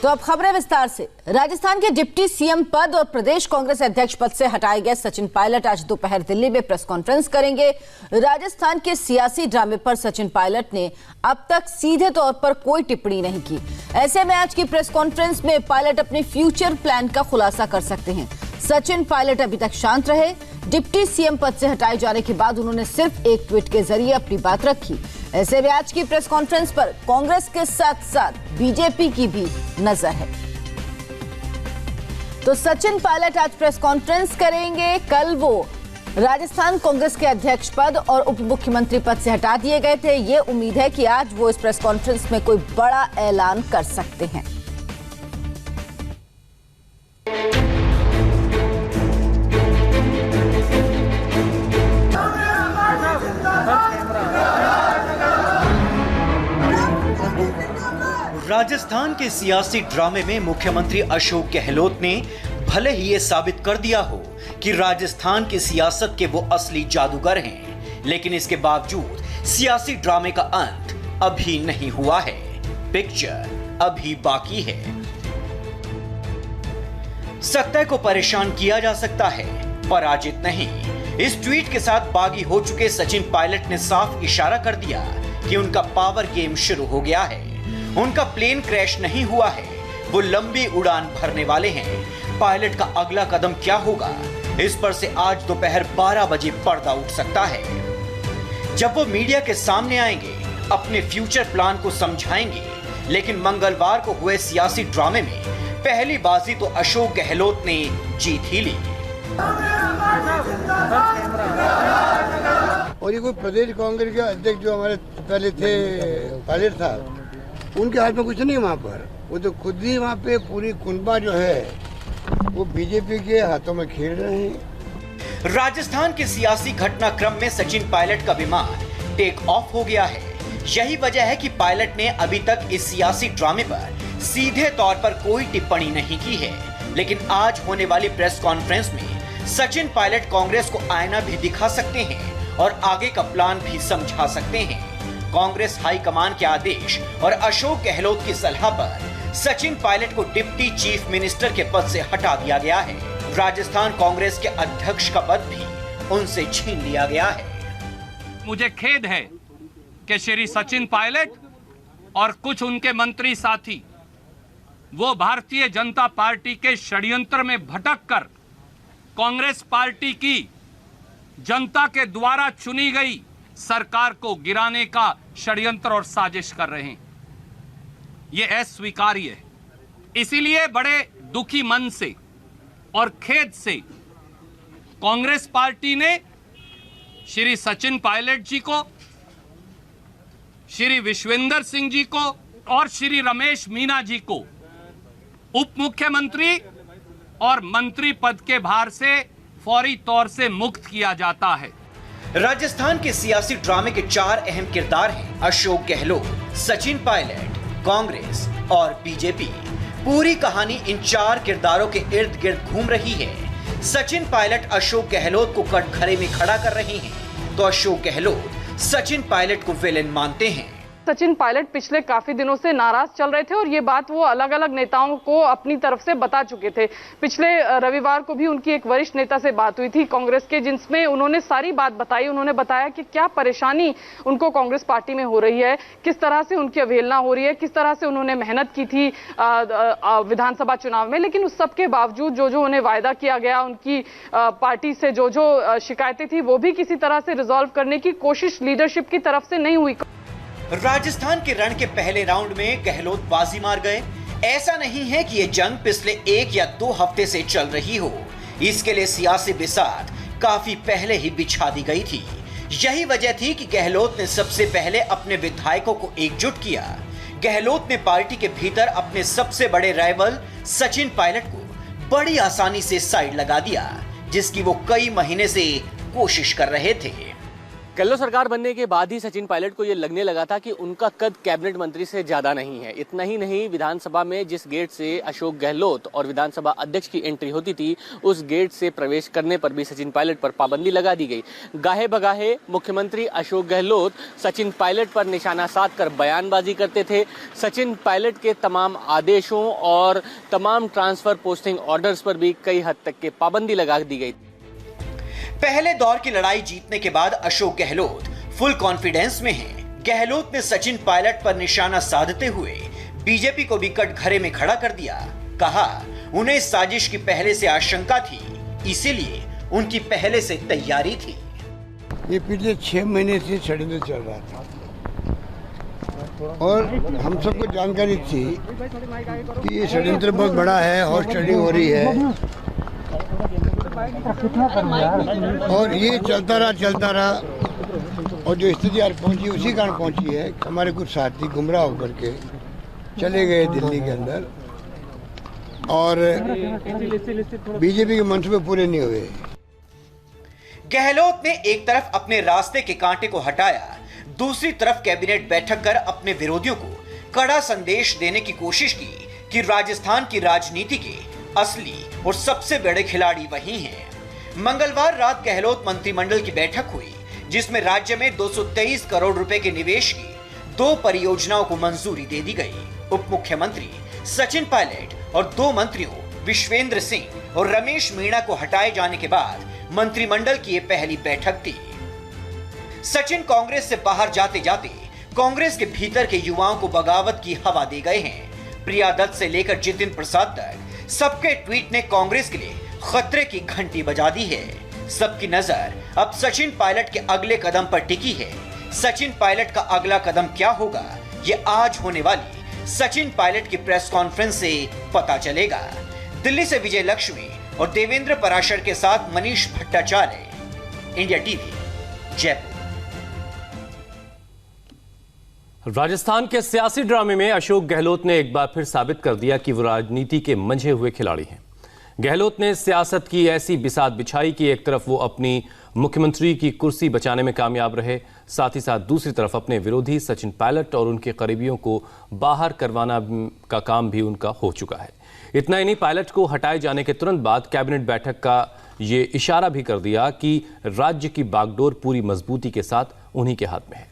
तो अब खबरें विस्तार से। राजस्थान के डिप्टी सीएम पद और प्रदेश कांग्रेस अध्यक्ष पद से हटाए गए सचिन पायलट आज दोपहर दिल्ली में प्रेस कॉन्फ्रेंस करेंगे। राजस्थान के सियासी ड्रामे पर सचिन पायलट ने अब तक सीधे तौर पर कोई टिप्पणी नहीं की। ऐसे में आज की प्रेस कॉन्फ्रेंस में पायलट अपने फ्यूचर प्लान का खुलासा कर सकते हैं। सचिन पायलट अभी तक शांत रहे। डिप्टी सीएम पद से हटाए जाने के बाद उन्होंने सिर्फ एक ट्वीट के जरिए अपनी बात रखी। ऐसे में आज की प्रेस कॉन्फ्रेंस पर कांग्रेस के साथ साथ बीजेपी की भी नजर है। तो सचिन पायलट आज प्रेस कॉन्फ्रेंस करेंगे। कल वो राजस्थान कांग्रेस के अध्यक्ष पद और उप मुख्यमंत्री पद से हटा दिए गए थे। ये उम्मीद है कि आज वो इस प्रेस कॉन्फ्रेंस में कोई बड़ा ऐलान कर सकते हैं। राजस्थान के सियासी ड्रामे में मुख्यमंत्री अशोक गहलोत ने भले ही ये साबित कर दिया हो कि राजस्थान की सियासत के वो असली जादूगर हैं, लेकिन इसके बावजूद सियासी ड्रामे का अंत अभी नहीं हुआ है। पिक्चर अभी बाकी है। सत्ता को परेशान किया जा सकता है, पराजित नहीं। इस ट्वीट के साथ बागी हो चुके सचिन पायलट ने साफ इशारा कर दिया कि उनका पावर गेम शुरू हो गया है। उनका प्लेन क्रैश नहीं हुआ है, वो लंबी उड़ान भरने वाले हैं। पायलट का अगला कदम क्या होगा, इस पर से आज दोपहर 12 बजे पर्दा उठ सकता है। जब वो मीडिया के सामने आएंगे, अपने फ्यूचर प्लान को समझाएंगे। लेकिन मंगलवार को हुए सियासी ड्रामे में पहली बाजी तो अशोक गहलोत ने जीत ही ली। और ये कोई प्रदेश कांग्रेस के अध्यक्ष जो हमारे पहले थे पायलट साहब, उनके हाथ में कुछ नहीं वहाँ पर। वो तो खुद ही वहाँ पे पूरी कुनबा जो है वो बीजेपी के हाथों में खेल रहे हैं। राजस्थान के सियासी घटनाक्रम में सचिन पायलट का विमान टेक ऑफ हो गया है। यही वजह है कि पायलट ने अभी तक इस सियासी ड्रामे पर सीधे तौर पर कोई टिप्पणी नहीं की है। लेकिन आज होने वाली प्रेस कॉन्फ्रेंस में सचिन पायलट कांग्रेस को आईना भी दिखा सकते हैं और आगे का प्लान भी समझा सकते हैं। कांग्रेस हाईकमान के आदेश और अशोक गहलोत की सलाह पर सचिन पायलट को डिप्टी चीफ मिनिस्टर के पद से हटा दिया गया है। राजस्थान कांग्रेस के अध्यक्ष का पद भी उनसे छीन लिया गया है। मुझे खेद है कि श्री सचिन पायलट और कुछ उनके मंत्री साथी वो भारतीय जनता पार्टी के षड्यंत्र में भटककर कांग्रेस पार्टी की जनता के द्वारा चुनी गई सरकार को गिराने का षड्यंत्र और साजिश कर रहे हैं। यह अस्वीकार्य है। इसीलिए बड़े दुखी मन से और खेद से कांग्रेस पार्टी ने श्री सचिन पायलट जी को, श्री विश्वेंद्र सिंह जी को और श्री रमेश मीना जी को उप मुख्यमंत्री और मंत्री पद के भार से फौरी तौर से मुक्त किया जाता है। राजस्थान के सियासी ड्रामे के 4 अहम किरदार हैं अशोक गहलोत, सचिन पायलट, कांग्रेस और बीजेपी। पूरी कहानी इन 4 किरदारों के इर्द गिर्द घूम रही है। सचिन पायलट अशोक गहलोत को कटघरे में खड़ा कर रहे हैं, तो अशोक गहलोत सचिन पायलट को विलेन मानते हैं। सचिन पायलट पिछले काफी दिनों से नाराज चल रहे थे और ये बात वो अलग अलग नेताओं को अपनी तरफ से बता चुके थे। पिछले रविवार को भी उनकी एक वरिष्ठ नेता से बात हुई थी कांग्रेस के, जिसमें उन्होंने सारी बात बताई। उन्होंने बताया कि क्या परेशानी उनको कांग्रेस पार्टी में हो रही है, किस तरह से उनकी अवहेलना हो रही है, किस तरह से उन्होंने मेहनत की थी विधानसभा चुनाव में। लेकिन उस सब के बावजूद जो जो उन्हें वायदा किया गया, उनकी पार्टी से जो जो शिकायतें थी, वो भी किसी तरह से रिजॉल्व करने की कोशिश लीडरशिप की तरफ से नहीं हुई। राजस्थान के रण के पहले राउंड में गहलोत बाजी मार गए। ऐसा नहीं है कि ये जंग पिछले 1 या 2 हफ्ते से चल रही हो। इसके लिए सियासी बिसात काफी पहले ही बिछा दी गई थी। यही वजह थी कि गहलोत ने सबसे पहले अपने विधायकों को एकजुट किया। गहलोत ने पार्टी के भीतर अपने सबसे बड़े राइवल सचिन पायलट को बड़ी आसानी से साइड लगा दिया, जिसकी वो कई महीने से कोशिश कर रहे थे। गहलोत सरकार बनने के बाद ही सचिन पायलट को ये लगने लगा था कि उनका कद कैबिनेट मंत्री से ज्यादा नहीं है। इतना ही नहीं, विधानसभा में जिस गेट से अशोक गहलोत और विधानसभा अध्यक्ष की एंट्री होती थी, उस गेट से प्रवेश करने पर भी सचिन पायलट पर पाबंदी लगा दी गई। गाहे बगाहे मुख्यमंत्री अशोक गहलोत सचिन पायलट पर निशाना साधकर बयानबाजी करते थे। सचिन पायलट के तमाम आदेशों और तमाम ट्रांसफर पोस्टिंग ऑर्डर्स पर भी कई हद तक के पाबंदी लगा दी गई। पहले दौर की लड़ाई जीतने के बाद अशोक गहलोत फुल कॉन्फिडेंस में हैं। गहलोत ने सचिन पायलट पर निशाना साधते हुए बीजेपी को भी कटघरे में खड़ा कर दिया। कहा, उन्हें इस साजिश की पहले से आशंका थी, इसीलिए उनकी पहले से तैयारी थी। ये पिछले 6 महीने से षड्यंत्र चल रहा था और हम सबको जानकारी थी कि ये षड्यंत्र बहुत बड़ा है, हॉर्स ट्रेडिंग हो रही है और ये चलता रहा और जो स्थिति आज पहुंची उसी कारण पहुंची है। हमारे कुछ साथी गुमराह होकर के चले गए दिल्ली के अंदर और बीजेपी के मंसूबे पूरे नहीं हुए। गहलोत ने एक तरफ अपने रास्ते के कांटे को हटाया, दूसरी तरफ कैबिनेट बैठक कर अपने विरोधियों को कड़ा संदेश देने की कोशिश की कि राजस्थान की राजनीति के असली और सबसे बड़े खिलाड़ी वही हैं। मंगलवार रात गहलोत मंत्रिमंडल की बैठक हुई, जिसमें राज्य में 223 करोड़ रुपए के निवेश की 2 परियोजनाओं को मंजूरी दे दी गई। उप मुख्यमंत्री सचिन पायलट और 2 मंत्रियों विश्वेंद्र सिंह और रमेश मीणा को हटाए जाने के बाद मंत्रिमंडल की यह पहली बैठक थी। सचिन कांग्रेस से बाहर जाते जाते कांग्रेस के भीतर के युवाओं को बगावत की हवा दे गए हैं। प्रिया दत्त से लेकर जितिन प्रसाद तक सबके ट्वीट ने कांग्रेस के लिए खतरे की घंटी बजा दी है। सबकी नजर अब सचिन पायलट के अगले कदम पर टिकी है। सचिन पायलट का अगला कदम क्या होगा, ये आज होने वाली सचिन पायलट की प्रेस कॉन्फ्रेंस से पता चलेगा। दिल्ली से विजय लक्ष्मी और देवेंद्र पराशर के साथ मनीष भट्टाचार्य, इंडिया टीवी, जयपुर। राजस्थान के सियासी ड्रामे में अशोक गहलोत ने एक बार फिर साबित कर दिया कि वो राजनीति के मंझे हुए खिलाड़ी हैं। गहलोत ने सियासत की ऐसी बिसात बिछाई कि एक तरफ वो अपनी मुख्यमंत्री की कुर्सी बचाने में कामयाब रहे, साथ ही साथ दूसरी तरफ अपने विरोधी सचिन पायलट और उनके करीबियों को बाहर करवाना का काम भी उनका हो चुका है। इतना ही नहीं, पायलट को हटाए जाने के तुरंत बाद कैबिनेट बैठक का ये इशारा भी कर दिया कि राज्य की बागडोर पूरी मजबूती के साथ उन्हीं के हाथ में है।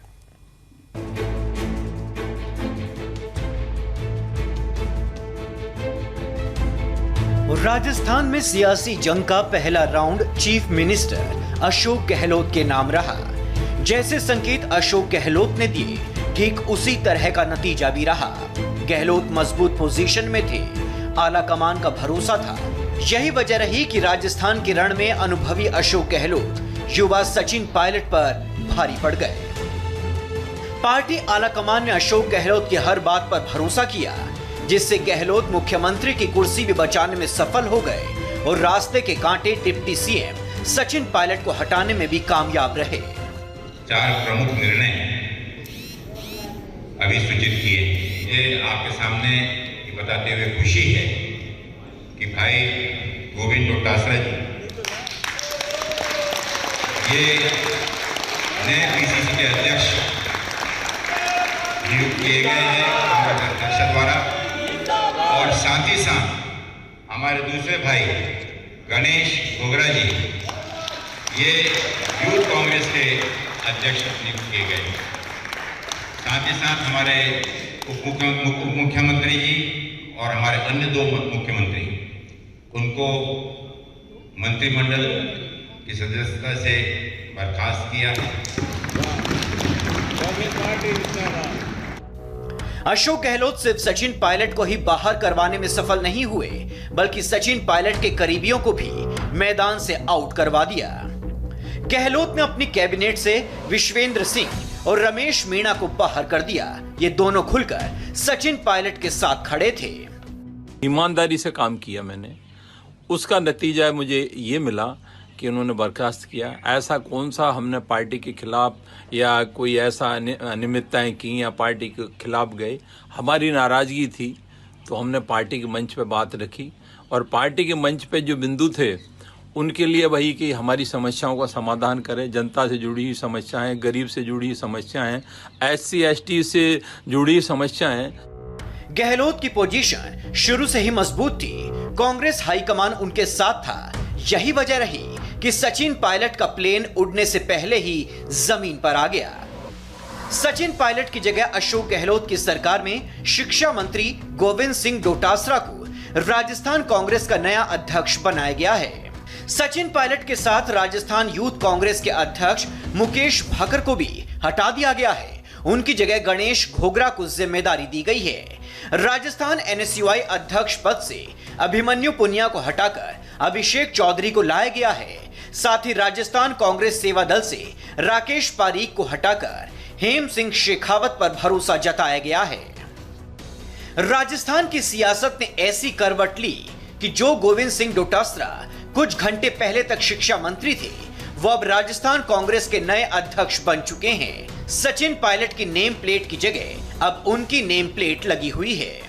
राजस्थान में सियासी जंग का पहला round chief minister Ashok Gehlot के नाम रहा। जैसे संकेत अशोक गहलोत ने दिए, ठीक उसी तरह का नतीजा भी रहा। गहलोत मजबूत पोजीशन में थे, आला कमान का भरोसा था। यही वजह रही कि राजस्थान के रण में अनुभवी अशोक गहलोत युवा सचिन पायलट पर भारी पड़ गए। पार्टी आला कमान ने अशोक गहलोत की हर बात पर भरोसा किया, जिससे गहलोत मुख्यमंत्री की कुर्सी भी बचाने में सफल हो गए और रास्ते के कांटे डिप्टी सीएम सचिन पायलट को हटाने में भी कामयाब रहे। 4 प्रमुख निर्णय अभी सूचित किए। ये आपके सामने बताते हुए खुशी है कि भाई गोविंद डोटासरा जी ये नए पीसीसी के अध्यक्ष नियुक्त किए गए हैं अध्यक्ष द्वारा, और साथ ही साथ हमारे दूसरे भाई गणेश गोगरा जी ये यूथ कांग्रेस के अध्यक्ष नियुक्त किए गए। साथ ही साथ हमारे उप मुख्यमंत्री जी और हमारे अन्य 2 मुख्यमंत्री, उनको मंत्रिमंडल की सदस्यता से बर्खास्त किया। अशोक गहलोत सिर्फ सचिन पायलट को ही बाहर करवाने में सफल नहीं हुए, बल्कि सचिन पायलट के करीबियों को भी मैदान से आउट करवा दिया। गहलोत ने अपनी कैबिनेट से विश्वेंद्र सिंह और रमेश मीणा को बाहर कर दिया। ये दोनों खुलकर सचिन पायलट के साथ खड़े थे। ईमानदारी से काम किया मैंने, उसका नतीजा मुझे ये मिला कि उन्होंने बर्खास्त किया। ऐसा कौन सा हमने पार्टी के खिलाफ या कोई ऐसा अनियमितताएं की या पार्टी के खिलाफ गए, हमारी नाराजगी थी तो हमने पार्टी के मंच पे बात रखी और पार्टी के मंच पे जो बिंदु थे उनके लिए वही कि हमारी समस्याओं का समाधान करें। जनता से जुड़ी हुई समस्याएं, गरीब से जुड़ी हुई समस्याएं, SC ST से जुड़ी समस्याएं। गहलोत की पोजीशन शुरू से ही मजबूत थी। कांग्रेस हाईकमान उनके साथ था। यही वजह रही कि सचिन पायलट का प्लेन उड़ने से पहले ही जमीन पर आ गया। सचिन पायलट की जगह अशोक गहलोत की सरकार में शिक्षा मंत्री गोविंद सिंह डोटासरा को राजस्थान कांग्रेस का नया अध्यक्ष बनाया गया है। सचिन पायलट के साथ राजस्थान यूथ कांग्रेस के अध्यक्ष मुकेश भाकर को भी हटा दिया गया है। उनकी जगह गणेश घोगरा को जिम्मेदारी दी गई है। राजस्थान NSUI अध्यक्ष पद से अभिमन्यु पुनिया को हटाकर अभिषेक चौधरी को लाया गया है। साथ ही राजस्थान कांग्रेस सेवा दल से राकेश पारीक को हटाकर हेम सिंह शेखावत पर भरोसा जताया गया है। राजस्थान की सियासत ने ऐसी करवट ली कि जो गोविंद सिंह डोटासरा कुछ घंटे पहले तक शिक्षा मंत्री थे, वो अब राजस्थान कांग्रेस के नए अध्यक्ष बन चुके हैं। सचिन पायलट की नेम प्लेट की जगह अब उनकी नेम प्लेट लगी हुई है।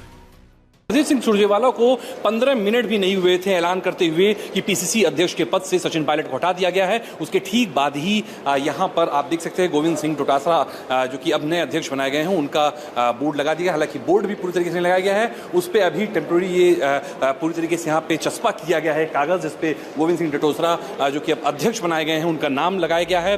रणजीत सिंह सुरजेवाला को 15 मिनट भी नहीं हुए थे ऐलान करते हुए कि PCC अध्यक्ष के पद से सचिन पायलट को हटा दिया गया है। उसके ठीक बाद ही यहां पर आप देख सकते हैं गोविंद सिंह डोटासरा जो कि अब नए अध्यक्ष बनाए गए हैं, उनका बोर्ड लगा दिया। हालांकि बोर्ड भी पूरी तरीके से लगाया गया है, उस पर अभी टेम्प्रोरी ये पूरी तरीके से यहाँ पे चस्पा किया गया है कागज, जिसपे गोविंद सिंह डोटासरा जो कि अब अध्यक्ष बनाए गए हैं उनका नाम लगाया गया है।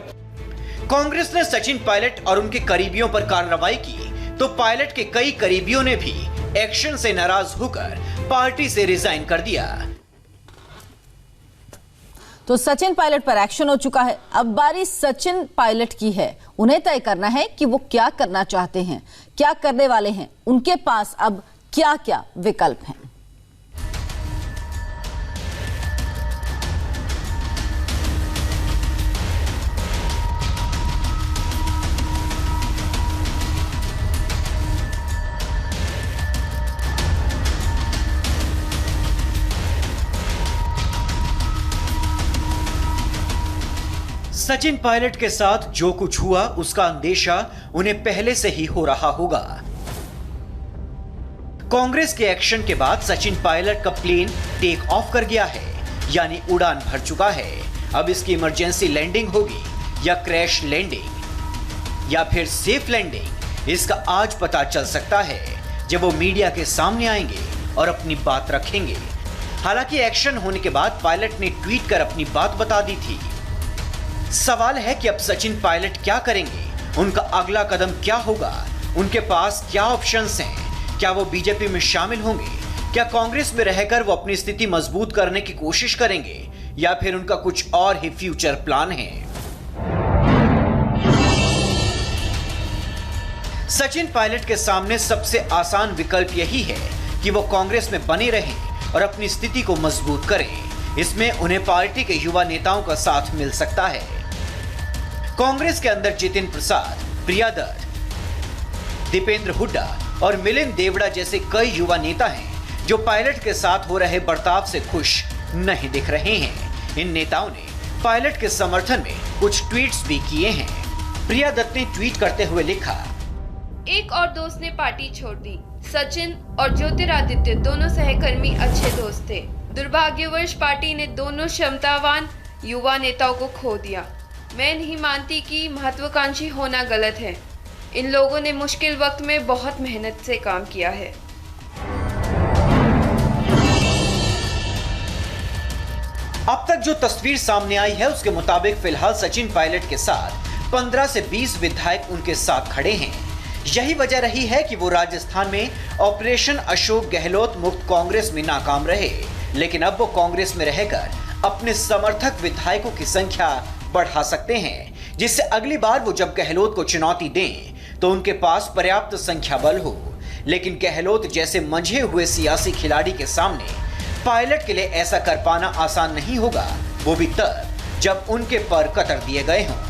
कांग्रेस ने सचिन पायलट और उनके करीबियों पर कार्रवाई की तो पायलट के कई करीबियों ने भी एक्शन से नाराज होकर पार्टी से रिजाइन कर दिया। तो सचिन पायलट पर एक्शन हो चुका है। अब बारी सचिन पायलट की है। उन्हें तय करना है कि वो क्या करना चाहते हैं, क्या करने वाले हैं, उनके पास अब क्या क्या विकल्प हैं। सचिन पायलट के साथ जो कुछ हुआ उसका अंदेशा उन्हें पहले से ही हो रहा होगा। कांग्रेस के एक्शन के बाद सचिन पायलट का प्लेन टेक ऑफ कर गया है, यानी उड़ान भर चुका है। अब इसकी इमरजेंसी लैंडिंग होगी या क्रैश लैंडिंग या फिर सेफ लैंडिंग, इसका आज पता चल सकता है जब वो मीडिया के सामने आएंगे और अपनी बात रखेंगे। हालांकि एक्शन होने के बाद पायलट ने ट्वीट कर अपनी बात बता दी थी। सवाल है कि अब सचिन पायलट क्या करेंगे, उनका अगला कदम क्या होगा, उनके पास क्या ऑप्शंस हैं, क्या वो बीजेपी में शामिल होंगे, क्या कांग्रेस में रहकर वो अपनी स्थिति मजबूत करने की कोशिश करेंगे या फिर उनका कुछ और ही फ्यूचर प्लान है। सचिन पायलट के सामने सबसे आसान विकल्प यही है कि वो कांग्रेस में बने रहें और अपनी स्थिति को मजबूत करें। इसमें उन्हें पार्टी के युवा नेताओं का साथ मिल सकता है। कांग्रेस के अंदर जितिन प्रसाद, प्रिया दत्त, दीपेंद्र हुड्डा और मिलिंद देवड़ा जैसे कई युवा नेता हैं जो पायलट के साथ हो रहे बर्ताव से खुश नहीं दिख रहे हैं। इन नेताओं ने पायलट के समर्थन में कुछ ट्वीट्स भी किए हैं। प्रिया दत्त ने ट्वीट करते हुए लिखा, एक और दोस्त ने पार्टी छोड़ दी। सचिन और ज्योतिरादित्य दोनों सहकर्मी अच्छे दोस्त थे। दुर्भाग्यवश पार्टी ने दोनों क्षमतावान युवा नेताओं को खो दिया। मैं नहीं मानती कि महत्वाकांक्षी होना गलत है। इन लोगों ने मुश्किल वक्त में बहुत मेहनत से काम किया है। अब तक जो तस्वीर सामने आई है उसके मुताबिक फिलहाल सचिन पायलट के साथ 15 से 20 विधायक उनके साथ खड़े हैं। यही वजह रही है कि वो राजस्थान में ऑपरेशन अशोक गहलोत मुक्त कांग्रेस में नाकाम रहे, लेकिन अब वो कांग्रेस में रहकर अपने समर्थक विधायकों की संख्या बढ़ा सकते हैं, जिससे अगली बार वो जब गहलोत को चुनौती दें तो उनके पास पर्याप्त संख्या बल हो। लेकिन गहलोत जैसे मंझे हुए सियासी खिलाड़ी के सामने पायलट के लिए ऐसा कर पाना आसान नहीं होगा, वो भी तब जब उनके पर कतर दिए गए हों।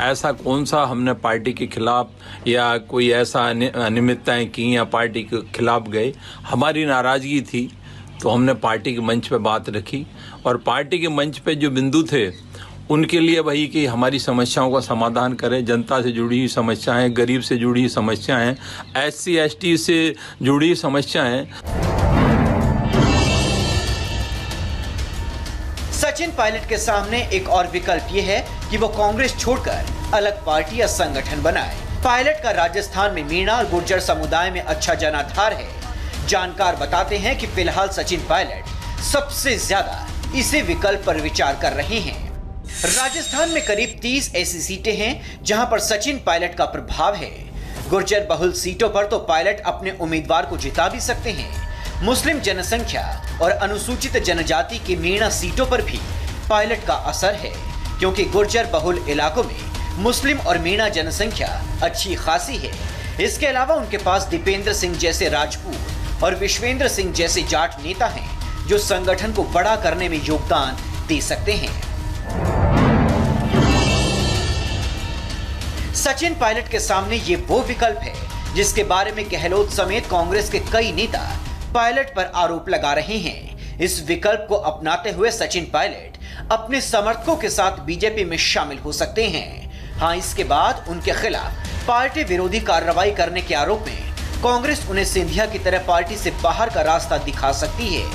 ऐसा कौन सा हमने पार्टी के खिलाफ या कोई ऐसा अनियमितताएं की या पार्टी के खिलाफ गए। हमारी नाराजगी थी तो हमने पार्टी के मंच पे बात रखी और पार्टी के मंच पे जो बिंदु थे उनके लिए वही कि हमारी समस्याओं का समाधान करें। जनता से जुड़ी हुई समस्याएं, गरीब से जुड़ी हुई समस्याएं, SC ST से जुड़ी समस्याएं। सचिन पायलट के सामने एक और विकल्प ये है कि वो कांग्रेस छोड़कर अलग पार्टी या संगठन बनाए। पायलट का राजस्थान में मीणा और गुर्जर समुदाय में अच्छा जनाधार है। जानकार बताते हैं कि फिलहाल सचिन पायलट सबसे ज्यादा इसी विकल्प पर विचार कर रहे हैं। राजस्थान में करीब 30 ऐसी सीटें हैं जहां पर सचिन पायलट का प्रभाव है। गुर्जर बहुल सीटों पर तो पायलट अपने उम्मीदवार को जिता भी सकते हैं। मुस्लिम जनसंख्या और अनुसूचित जनजाति की मीणा सीटों पर भी पायलट का असर है, क्योंकि गुर्जर बहुल इलाकों में मुस्लिम और मीणा जनसंख्या अच्छी खासी है। इसके अलावा उनके पास दीपेंद्र सिंह जैसे राजपूत और विश्वेंद्र सिंह जैसे जाट नेता हैं जो संगठन को बड़ा करने में योगदान दे सकते हैं। सचिन पायलट के सामने ये वो विकल्प है जिसके बारे में गहलोत समेत कांग्रेस के कई नेता पायलट पर आरोप लगा रहे हैं। इस विकल्प को अपनाते हुए सचिन पायलट अपने समर्थकों के साथ बीजेपी में शामिल हो सकते हैं। हाँ, इसके बाद उनके खिलाफ पार्टी विरोधी कार्रवाई करने के आरोप में कांग्रेस उन्हें सिंधिया की तरह पार्टी से बाहर का रास्ता दिखा सकती है।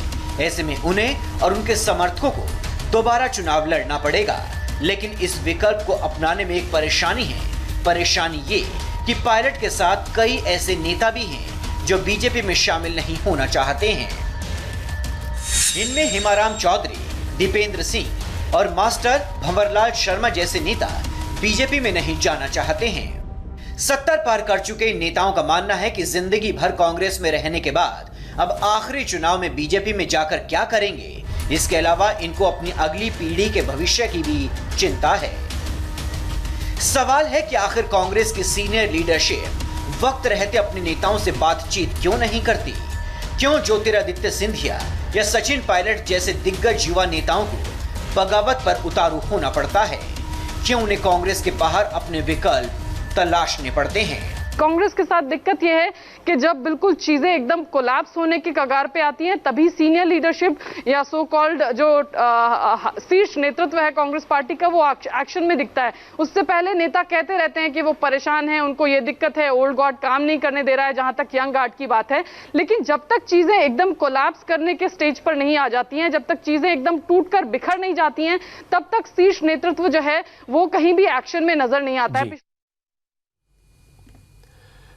ऐसे में उन्हें और उनके समर्थकों को दोबारा चुनाव लड़ना पड़ेगा। लेकिन इस विकल्प को अपनाने में एक परेशानी है। परेशानी ये कि पायलट के साथ कई ऐसे नेता भी हैं जो बीजेपी में शामिल नहीं होना चाहते हैं। इनमें हिमाराम चौधरी, दीपेंद्र सिंह और मास्टर भंवरलाल शर्मा जैसे नेता बीजेपी में नहीं जाना चाहते हैं। 70 पार कर चुके इन नेताओं का मानना है कि जिंदगी भर कांग्रेस में रहने के बाद अब आखिरी चुनाव में बीजेपी में जाकर क्या करेंगे। इसके अलावा इनको अपनी अगली पीढ़ी के भविष्य की भी चिंता है। सवाल है कि आखिर कांग्रेस की सीनियर लीडरशिप वक्त रहते अपने नेताओं से बातचीत क्यों नहीं करती? क्यों ज्योतिरादित्य सिंधिया या सचिन पायलट जैसे दिग्गज युवा नेताओं को बगावत पर उतारू होना पड़ता है? क्यों उन्हें कांग्रेस के बाहर अपने विकल्प तलाशने पड़ते हैं? कांग्रेस के साथ दिक्कत यह है कि जब बिल्कुल चीजें एकदम कोलैप्स होने की कगार पे आती हैं, तभी सीनियर लीडरशिप या सो कॉल्ड जो शीर्ष नेतृत्व है कांग्रेस पार्टी का, वो एक्शन में दिखता है। उससे पहले नेता कहते रहते हैं कि वो परेशान हैं, उनको ये दिक्कत है, ओल्ड गार्ड काम नहीं करने दे रहा है, जहां तक यंग गार्ड की बात है। लेकिन जब तक चीजें एकदम कोलैप्स करने के स्टेज पर नहीं आ जाती हैं, जब तक चीजें एकदम टूट कर बिखर नहीं जाती हैं, तब तक शीर्ष नेतृत्व जो है वो कहीं भी एक्शन में नजर नहीं आता है।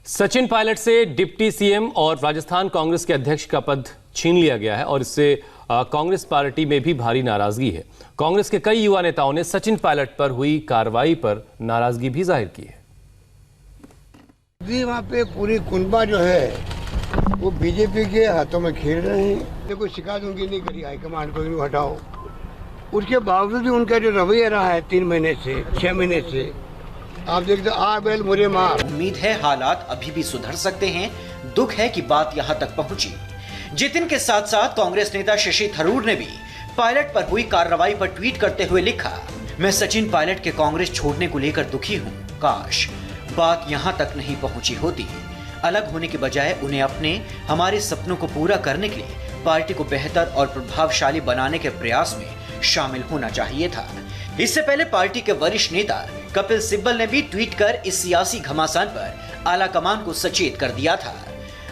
सचिन पायलट से डिप्टी सीएम और राजस्थान कांग्रेस के अध्यक्ष का पद छीन लिया गया है और इससे कांग्रेस पार्टी में भी भारी नाराजगी है। कांग्रेस के कई युवा नेताओं ने सचिन पायलट पर हुई कार्रवाई पर नाराजगी भी जाहिर की है। वहाँ पे पूरी कुनबा जो है वो बीजेपी के हाथों में खेल रहे हैं। कोई शिकायत उनकी नहीं करी हाईकमांड को, इनको हटाओ। उसके बावजूद भी उनका जो रवैया रहा है 3 महीने से 6 महीने से, आप देखते आ बैल मुरे मार। उम्मीद है हालात अभी भी सुधर सकते हैं। दुख है कि बात यहां तक पहुंची। जितिन के साथ साथ कांग्रेस नेता शशि थरूर ने भी पायलट पर हुई कार्रवाई पर ट्वीट करते हुए लिखा, मैं सचिन पायलट के कांग्रेस छोड़ने को लेकर दुखी हूं। काश बात यहां तक नहीं पहुंची होती। अलग होने के बजाय उन्हें अपने हमारे सपनों को पूरा करने के लिए पार्टी को बेहतर और प्रभावशाली बनाने के प्रयास में शामिल होना चाहिए था। इससे पहले पार्टी के वरिष्ठ नेता कपिल सिब्बल ने भी ट्वीट कर इस सियासी घमासान पर आला कमान को सचेत कर दिया था।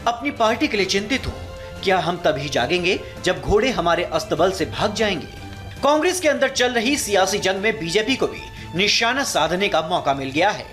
अपनी पार्टी के लिए चिंतित हूं। क्या हम तभी जागेंगे जब घोड़े हमारे अस्तबल से भाग जाएंगे? कांग्रेस के अंदर चल रही सियासी जंग में बीजेपी को भी निशाना साधने का मौका मिल गया है।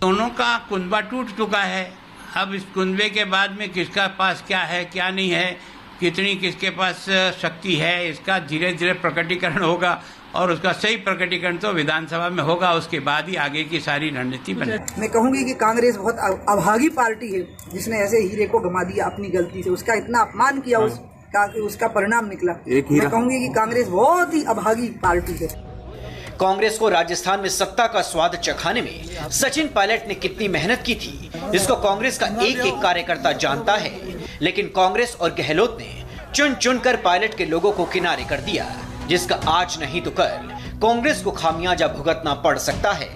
दोनों का कुनबा टूट चुका है। अब इस कुनबे के बाद में किसका पास क्या है क्या नहीं है, कितनी किसके पास शक्ति है, इसका धीरे धीरे प्रकटीकरण होगा और उसका सही प्रकटीकरण तो विधानसभा में होगा। उसके बाद ही आगे की सारी रणनीति बनेगी। मैं कहूंगी कि कांग्रेस बहुत अभागी पार्टी है जिसने ऐसे हीरे को गमा दिया अपनी गलती से, उसका इतना अपमान किया, उसका परिणाम निकला। मैं कहूंगी कि कांग्रेस बहुत ही अभागी पार्टी है। कांग्रेस को राजस्थान में सत्ता का स्वाद चखाने में सचिन पायलट ने कितनी मेहनत की थी, इसको कांग्रेस का एक एक कार्यकर्ता जानता है। लेकिन कांग्रेस और गहलोत ने चुन चुन कर पायलट के लोगों को किनारे कर दिया, जिसका आज नहीं तो कल कांग्रेस को खामियाजा भुगतना पड़ सकता है।